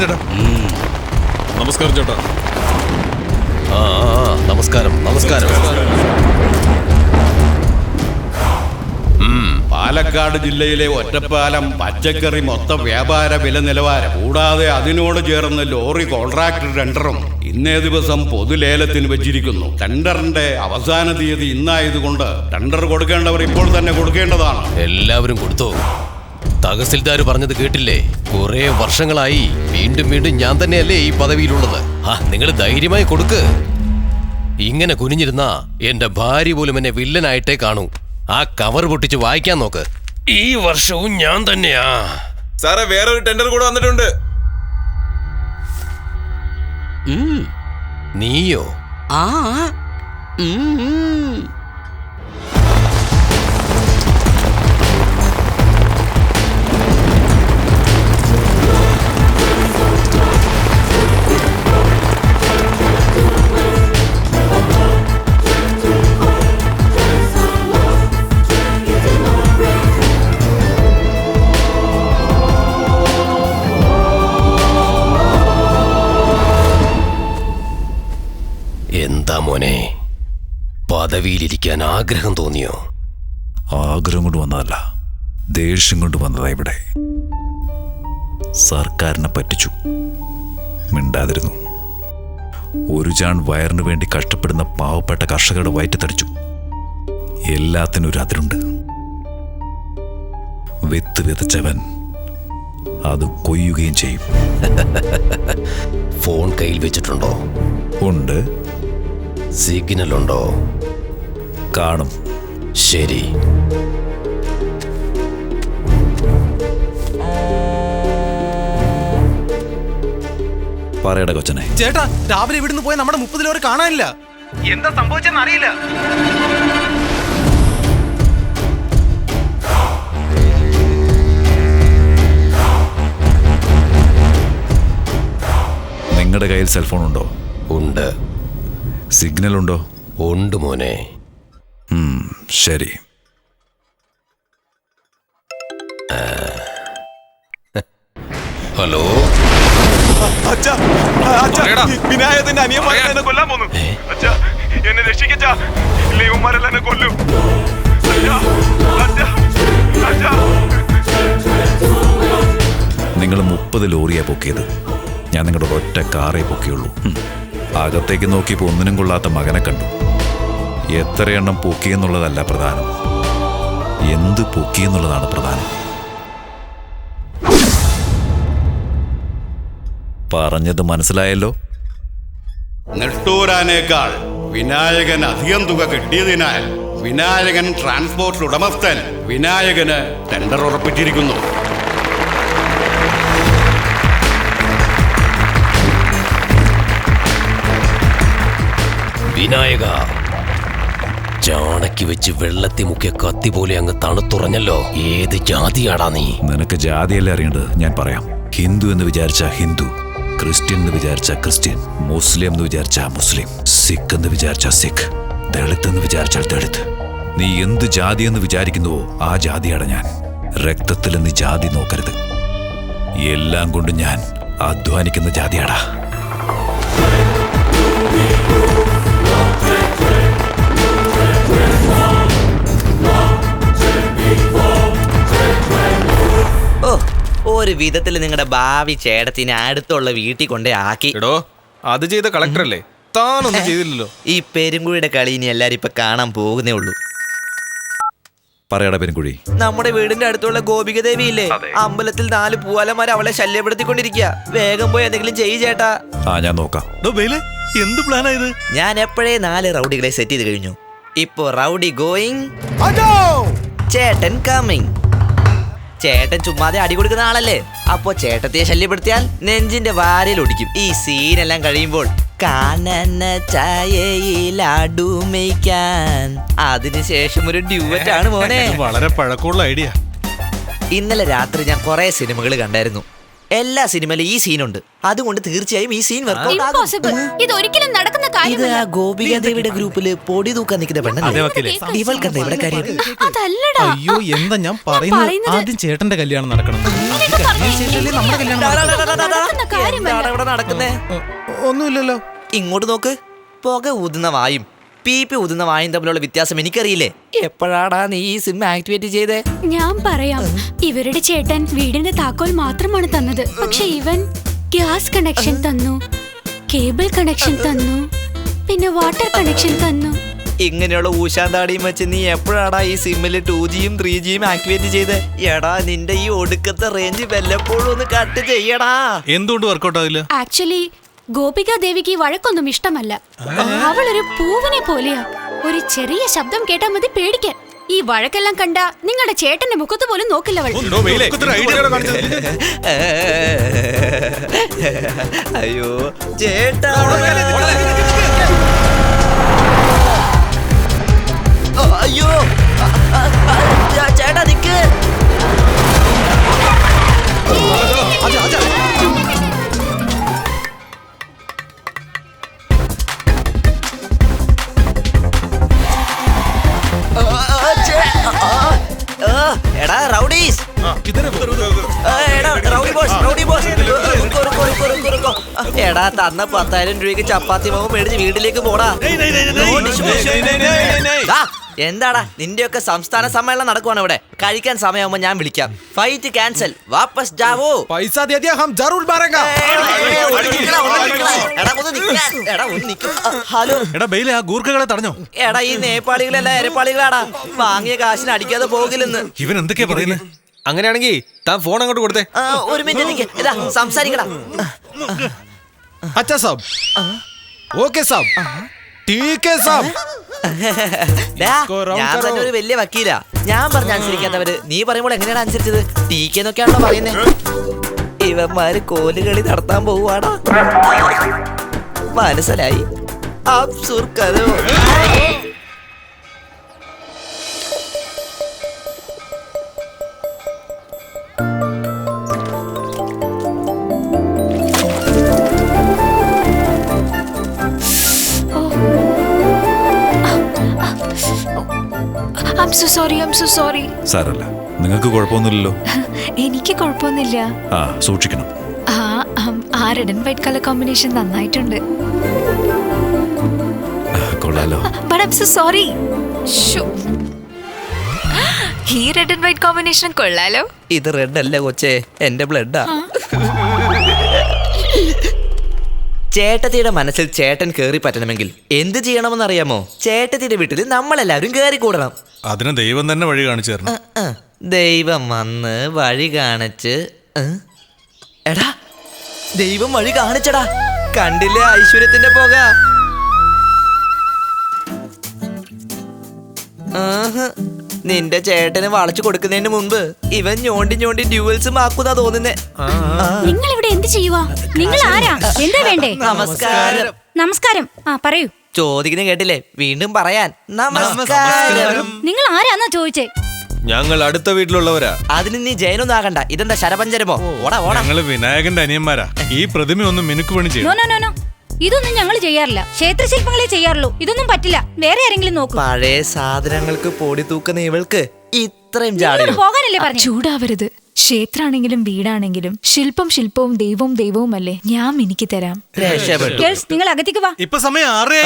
ചേട്ടാ. നമസ്കാരം ചേട്ടാ. നമസ്കാരം. നമസ്കാരം. പാലക്കാട് ജില്ലയിലെ ഒറ്റപ്പാലം പച്ചക്കറി മൊത്ത വ്യാപാര വില നിലവാരം കൂടാതെ അതിനോട് ചേർന്ന് ലോറി കോൺട്രാക്ട് ടെൻഡറും ഇന്നേ ദിവസം പൊതുലേലത്തിന് വെച്ചിരിക്കുന്നു. ടെൻഡറിന്റെ അവസാന തീയതി ഇന്നായതുകൊണ്ട് ടെൻഡർ കൊടുക്കേണ്ടവർ ഇപ്പോൾ തന്നെ കൊടുക്കേണ്ടതാണ്. എല്ലാവരും കൊടുത്തു. തഹസിൽദാർ പറഞ്ഞത് കേട്ടില്ലേ? കുറെ വർഷങ്ങളായി വീണ്ടും വീണ്ടും ഞാൻ തന്നെയല്ലേ ഈ പദവിയിലുള്ളത്. നിങ്ങൾ ധൈര്യമായി കൊടുക്ക്. ഇങ്ങനെ കുനിഞ്ഞിരുന്ന എന്റെ ഭാര്യ പോലും എന്നെ വില്ലനായിട്ടേ കാണൂ. ആ കവർ പൊട്ടിച്ച് വായിക്കാൻ നോക്ക്. ഈ വർഷവും ഞാൻ തന്നെയാ. സാറേ, വേറൊരു ടെൻഡർ കൂടെ വന്നിട്ടുണ്ട്. നീയോ? എന്താ മോനെ, പദവിയിലിരിക്കാൻ ആഗ്രഹം തോന്നിയോ? ആഗ്രഹം കൊണ്ട് വന്നതല്ല, ദേഷ്യം കൊണ്ട് വന്നതാ. ഇവിടെ സർക്കാരിനെ പറ്റിച്ചു, മിണ്ടാതിരുന്നു. ഒരു ചാൺ വയറിനു വേണ്ടി കഷ്ടപ്പെടുന്ന പാവപ്പെട്ട കർഷകരുടെ വയറ്റത്തടിച്ചു. എല്ലാത്തിനും ഒരു അതിരുണ്ട്. വിത്ത് വിതച്ചവൻ അത് കൊയ്യുകയും ചെയ്യും. ഫോൺ കയ്യിൽ വെച്ചിട്ടുണ്ടോ? ഉണ്ട്. സിഗ്നൽ ഉണ്ടോ? കാണും. ശരി. പറയട കൊച്ചനെ. ചേട്ടാ, രാവിലെ ഇവിടുന്ന് പോയി നമ്മുടെ 30 ലോറി കാണാനില്ല. എന്താ സംഭവിച്ചെന്ന് അറിയില്ല. നിങ്ങളുടെ കയ്യിൽ സെൽഫോൺ ഉണ്ടോ? ഉണ്ട്. സിഗ്നൽ ഉണ്ടോ? ഉണ്ട് മോനെ. ശരി. ഹലോ. വിനായകന്റെ അനിയന്മാരെ എന്നെ കൊല്ലാൻ പോന്നു. അച്ഛാ, എന്നെ രക്ഷിക്കച്ചാ, ഇല്ലേ ഇവന്മാരെല്ലാം എന്നെ കൊല്ലും. നിങ്ങൾ 30 ലോറിയാ പൊക്കിയത്. ഞാൻ നിങ്ങളുടെ ഒറ്റ കാറേ പൊക്കിയുള്ളൂ. അകത്തേക്ക് നോക്കിയപ്പോൾ ഒന്നിനും കൊള്ളാത്ത മകനെ കണ്ടു. എത്ര എണ്ണം പൊക്കിയെന്നുള്ളതല്ല പ്രധാനം, എന്ത് പൊക്കിയെന്നുള്ളതാണ് പ്രധാനം. പറഞ്ഞത് മനസ്സിലായല്ലോ? നെട്ടൂരാനേക്കാൾ വിനായകൻ അധികം തുക കിട്ടിയതിനാൽ വിനായകൻ ട്രാൻസ്പോർട്ട് ഉടമസ്ഥൻ വിനായകന് ടെൻഡർ ഉറപ്പിച്ചിരിക്കുന്നു. വിനായക, ചാണക്കി വെച്ച് വെള്ളത്തിൽ മുക്കിയ കത്തി പോലെ അങ്ങ് തണുത്തുറഞ്ഞല്ലോ. ഏത് ജാതിയാടാ നീ? നിനക്ക് ജാതിയല്ലേ അറിയേണ്ടത്, ഞാൻ പറയാം. ഹിന്ദു എന്ന് വിചാരിച്ച ഹിന്ദു, ക്രിസ്ത്യൻ എന്ന് വിചാരിച്ച ക്രിസ്ത്യൻ, മുസ്ലിം എന്ന് വിചാരിച്ച മുസ്ലിം, സിഖ് എന്ന് വിചാരിച്ച സിഖ്, ദളിത് എന്ന് വിചാരിച്ചാൽ ദളിത്. നീ എന്ത് ജാതി എന്ന് വിചാരിക്കുന്നുവോ ആ ജാതിയാണ് ഞാൻ. രക്തത്തിൽ നീ ജാതി നോക്കരുത്. എല്ലാം കൊണ്ടും ഞാൻ അധ്വാനിക്കുന്ന ജാതിയാടാ. ഒരു വിധത്തിൽ നിങ്ങളുടെ ഭാവി ചേട്ടത്തിനെ അടുത്തുള്ള വീട്ടിൽ കൊണ്ടേ ആക്കി. അത് ചെയ്ത കളക്ടറല്ലേ, താനൊന്നും ചെയ്തില്ലല്ലോ. ഈ പെരുങ്കുഴിയുടെ കളി ഇനി എല്ലാരും ഇപ്പൊ കാണാൻ പോകുന്നേ ഉള്ളൂ. പറയടാ പെരുങ്കുഴി. നമ്മുടെ വീടിന്റെ അടുത്തുള്ള ഗോപിക ദേവി ഇല്ലേ, അമ്പലത്തിൽ 4 പൂവാലന്മാർ അവളെ ശല്യപ്പെടുത്തിക്കൊണ്ടിരിക്കുക. വേഗം പോയി എന്തെങ്കിലും ചെയ്യ് ചേട്ടാ. ഞാൻ നോക്കാം. എന്ത് പ്ലാനാ ഇത്? ഞാൻ എപ്പോഴേ 4 റൗഡികളെ സെറ്റ് ചെയ്ത് കഴിഞ്ഞു. ഇപ്പൊ റൗഡി ഗോയിങ്, ചേട്ടൻ കമ്മിങ്. ചേട്ടൻ ചുമ്മാതെ അടി കൊടുക്കുന്ന ആളല്ലേ, അപ്പൊ ചേട്ടത്തിയെ ശല്യപ്പെടുത്തിയാൽ നെഞ്ചിന്റെ വാരയിൽ ഒടിക്കും. ഈ സീനെല്ലാം കഴിയുമ്പോൾ കാനന ചായയിലാടുമയ്ക്കാൻ, അതിനുശേഷം ഒരു ഡ്യൂവറ്റ് ആണ് മോനെ. വളരെ പഴക്കമുള്ള ഐഡിയ. ഇന്നലെ രാത്രി ഞാൻ കുറെ സിനിമകൾ കണ്ടായിരുന്നു. എല്ലാ സിനിമയിലും ഈ സീനുണ്ട്. അതുകൊണ്ട് തീർച്ചയായും ഈ സീൻ വർക്കൗട്ട് ആകും. ഇത് ആ ഗോപിക ദേവിയുടെ ഗ്രൂപ്പില് പൊടി തൂക്കാൻ നിൽക്കുന്ന പെണ്ണല്ലേ? ഇവൾക്കെന്താ ഇവിടെ കാര്യം? അയ്യോ, എന്താ ഞാൻ പറയുന്നത്? ആദ്യം ചേട്ടന്റെ കല്യാണം നടക്കണം. നമ്മുടെ കല്യാണം ഇവിടെ നടക്കുന്നേ? ഒന്നുമില്ലല്ലോ. ഇങ്ങോട്ട് നോക്ക്. പുക ഊതുന്ന വായും പീപ്പി ഊതുന്ന വായും തമ്മിലുള്ള വ്യത്യാസം എനിക്കറിയില്ലേ? എപ്പോഴാടാ നീ ഈ സിം ആക്ടിവേറ്റ് ചെയ്തേ? ഞാൻ പറയാം. ഇവരുടെ ചേട്ടൻ വീടിന്റെ താക്കോൽ മാത്രമാണ് തന്നത്. പക്ഷെ ഇവൻ ഗ്യാസ് കണക്ഷൻ തന്നു, കേബിൾ കണക്ഷൻ തന്നു, പിന്നെ വാട്ടർ കണക്ഷൻ തന്നു. ഇങ്ങനെയുള്ള ഊശാന്താടിയും വെച്ച് നീ എപ്പോഴാടാ ഈ സിമ്മില് 2Gയും 3Gയും ആക്ടിവേറ്റ് ചെയ്ത്? എടാ നിന്റെ ഈ ഒടുക്കത്തെ റേഞ്ച് വല്ലപ്പോഴും ഒന്ന് കട്ട് ചെയ്യടാ. എന്തുകൊണ്ട് വർക്കൗട്ട് ആവില്ല? ആക്ച്വലി ഗോപിക ദേവിക്ക് വഴക്കൊന്നും ഇഷ്ടമല്ല. അവളൊരു പൂവിനെ പോലെയാ. ഒരു ചെറിയ ശബ്ദം കേട്ടാൽ മതി പേടിക്കാൻ. ഈ വഴക്കെല്ലാം കണ്ട നിങ്ങളുടെ ചേട്ടന്റെ മുഖത്ത് പോലും നോക്കില്ല അവൾ. അയ്യോ ചേട്ടാ, അയ്യോ ചേട്ടാ നിക്ക്. എടാ റൗഡീസ്, എടാ തന്ന 10,000 രൂപയ്ക്ക് ചപ്പാത്തി മാവ് മേടിച്ച് വീട്ടിലേക്ക് പോടാ. എന്താടാ നിന്റെയൊക്കെ സംസ്ഥാന സമ്മേളനം നടക്കുവാണ് ഇവിടെ. കഴിക്കാൻ സമയമാകുമ്പോ ഞാൻ വിളിക്കാം. ഫൈറ്റ് ക്യാൻസൽ, വാപ്പസ് ജാവോ. പൈസ ദേ ദിയാ ഹം ജറൂർ മാറേംഗാ. ഹലോ എടാ ബെയിലെ ആ ഗൂർഖകളെ തടഞ്ഞോ? എടാ ഈ നേപ്പാളികളെല്ലാം എരപ്പാളികളാടാ. വാങ്ങിയ കാശിന് അടിക്കാതെ പോകില്ലെന്ന്. ഇവൻ എന്തൊക്കെയാ പറയുന്നത്? അങ്ങനെയാണെങ്കിൽ താൻ ഫോൺ അങ്ങോട്ട് കൊടുത്തേ. ഒരു മിനിറ്റ് നിക്ക്. ഇതാ സംസാരിക്കടാ. അച്ഛാ സാബ്, ഓക്കെ സാബ്, ടീക്ക് ഹൈ സാബ്. ഞാൻ തന്നെ ഒരു വലിയ വക്കീലാ. ഞാൻ പറഞ്ഞ അനുസരിക്കാത്തവര് നീ പറയുമ്പോൾ എങ്ങനെയാണ് അനുസരിച്ചത്? ടീക്കെന്നൊക്കെയാണല്ലോ പറയുന്നത്. ഇവന്മാര് കോലുകളി നടത്താൻ പോവാടാ. മനസ്സിലായി. അബ്സുർക്കതോ I'm so sorry. സാരല്ല, നിങ്ങൾക്ക് കുഴപ്പമൊന്നുമില്ലല്ലോ? എനിക്ക് കുഴപ്പമൊന്നുമില്ല. ആ സൂക്ഷിക്കണം. ആ red and white colour combination നന്നായിട്ടുണ്ട്. കൊള്ളാലോ. But I'm so sorry. ഈ റെഡ് ആൻഡ് വൈറ്റ് കോമ്പിനേഷൻ കൊള്ളാലോ. ഇത് റെഡ് അല്ല കൊച്ചേ, എന്റെ ബ്ലഡാ. ചേട്ടത്തിയുടെ മനസ്സിൽ ചേട്ടൻ കേറി പറ്റണമെങ്കിൽ എന്ത് ചെയ്യണമെന്ന് അറിയാമോ? ചേട്ടത്തിയുടെ വീട്ടിൽ നമ്മളെല്ലാവരും കേറി കൂടണം. അതിന് ദൈവം തന്നെ വഴി കാണിച്ചു തരണം. ദൈവം വന്ന് വഴി കാണിച്ച്. എടാ ദൈവം വഴി കാണിച്ചടാ. കണ്ടില്ലേ ഐശ്വര്യത്തിന്റെ പോക? നിന്റെ ചേട്ടന് വളച്ചു കൊടുക്കുന്നതിന് മുൻപ് ഇവൻ ഞോണ്ടി ഞോണ്ടി ഡ്യൂവൽസും ആക്കുന്നാ തോന്നുന്നേ. നിങ്ങൾ ഇവിടെ എന്ത് ചെയ്യുവാ? നിങ്ങൾ ആരാ? എന്താ വേണ്ടേ? നമസ്കാരം. നമസ്കാരം. പറയൂ. ചോദിക്കുന്ന കേട്ടില്ലേ? വീണ്ടും പറയാൻ നമസ്കാരം. നിങ്ങൾ ആരാന്നാ ചോദിച്ചേ? ഞങ്ങൾ അടുത്ത വീട്ടിലുള്ളവരാ. അതിന് നീ ജയനൊന്നും ആകണ്ട. ഇതെന്താ ശരപഞ്ചരമോ? ഓടാ ഓടാ. ഞങ്ങള് വിനായകന്റെ അനിയന്മാരാ. ഈ പ്രതിമ ഒന്ന് മിനുക്ക് പണി ചെയ്യും. നോ. ഇതൊന്നും ഞങ്ങൾ ചെയ്യാറില്ല. ക്ഷേത്രശില്പങ്ങളെ ചെയ്യാറുള്ളൂ. ഇതൊന്നും പറ്റില്ല. വേറെ ആരെങ്കിലും നോക്കൂ. പഴയ സാധനങ്ങൾക്ക് പൊടി തൂക്കുന്ന ഇവൾക്ക് ഇത്രയും ജാടയോ? പോകാനല്ലേ പറഞ്ഞു? ചൂടാവരുത്. ക്ഷേത്രാണെങ്കിലും വീടാണെങ്കിലും ശില്പം ശില്പവും ദൈവവും ദൈവവും അല്ലേ. ഞാൻ എനിക്ക് തരാം. രക്ഷപ്പെട്ടു. നിങ്ങൾ അകത്തേക്ക് വാ. ഇപ്പൊ സമയം 6.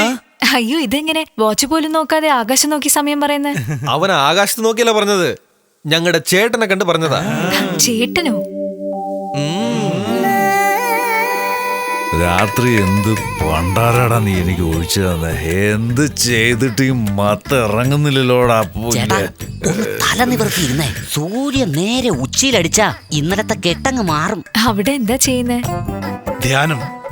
അയ്യോ, ഇതെങ്ങനെ വാച്ച് പോലും നോക്കാതെ ആകാശം നോക്കി സമയം പറയുന്നത്? അവൻ ആകാശത്ത് നോക്കിയല്ല പറഞ്ഞത്, ഞങ്ങളുടെ ചേട്ടനെ കണ്ട് പറഞ്ഞതാ. ചേട്ടനോ? രാത്രി എന്ത് പണ്ടാരാടാ നീ എനിക്ക് ഒഴിച്ചു തന്നെ. എന്ത് ചെയ്തിട്ട് ഈ മത്ത ഇറങ്ങുന്നില്ലല്ലോടാ. തല നിവർത്തിയിരുന്നേ. സൂര്യൻ നേരെ ഉച്ചയിലടിച്ചാ ഇന്നലത്തെ കെട്ടങ്ങ് മാറും. അവിടെ എന്താ ചെയ്യുന്നേ?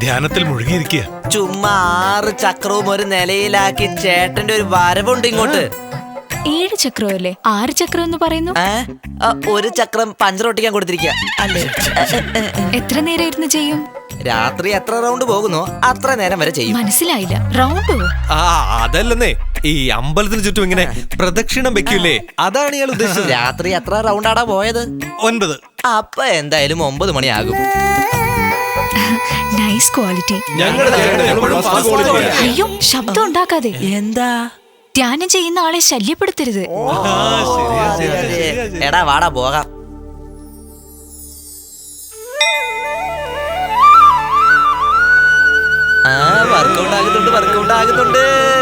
ധ്യാനത്തിൽ മുഴുകിയിരിക്കുക. ചുമ്മാ 6 ചക്രവും ഒരു നിലയിലാക്കി ചേട്ടന്റെ ഒരു വരവുണ്ട് ഇങ്ങോട്ട്. 7 ചക്രമല്ലേ? 6 ചക്രം എന്ന് പറയുന്നു. ഒരു ചക്രം പഞ്ചർ ഒട്ടിക്കാൻ കൊടുത്തിരിക്കുക അല്ലേ? എത്ര നേരം ഇരുന്ന് ചെയ്യും? രാത്രി എത്ര റൗണ്ട് പോകുന്നോ അത്ര നേരം വരെ ചെയ്യും. മനസ്സിലായില്ല. റൗണ്ടോ? അതല്ലെന്നേ, ഈ അമ്പലത്തിന് ചുറ്റും ഇങ്ങനെ പ്രദക്ഷിണം വെക്കൂലേ, അതാണ് ഇയാൾ ഉദ്ദേശിച്ചത്. രാത്രി എത്ര റൗണ്ടാടാ പോയത്? 9. അപ്പൊ എന്തായാലും 9 മണിയാകും. Nice quality. അയ്യോ, ശബ്ദം ഉണ്ടാക്കാതെ. എന്താ? ധ്യാനം ചെയ്യുന്ന ആളെ ശല്യപ്പെടുത്തരുത്. എടാ വാടാ പോകാം. വർക്കൗട്ട് ആകുന്നുണ്ട്.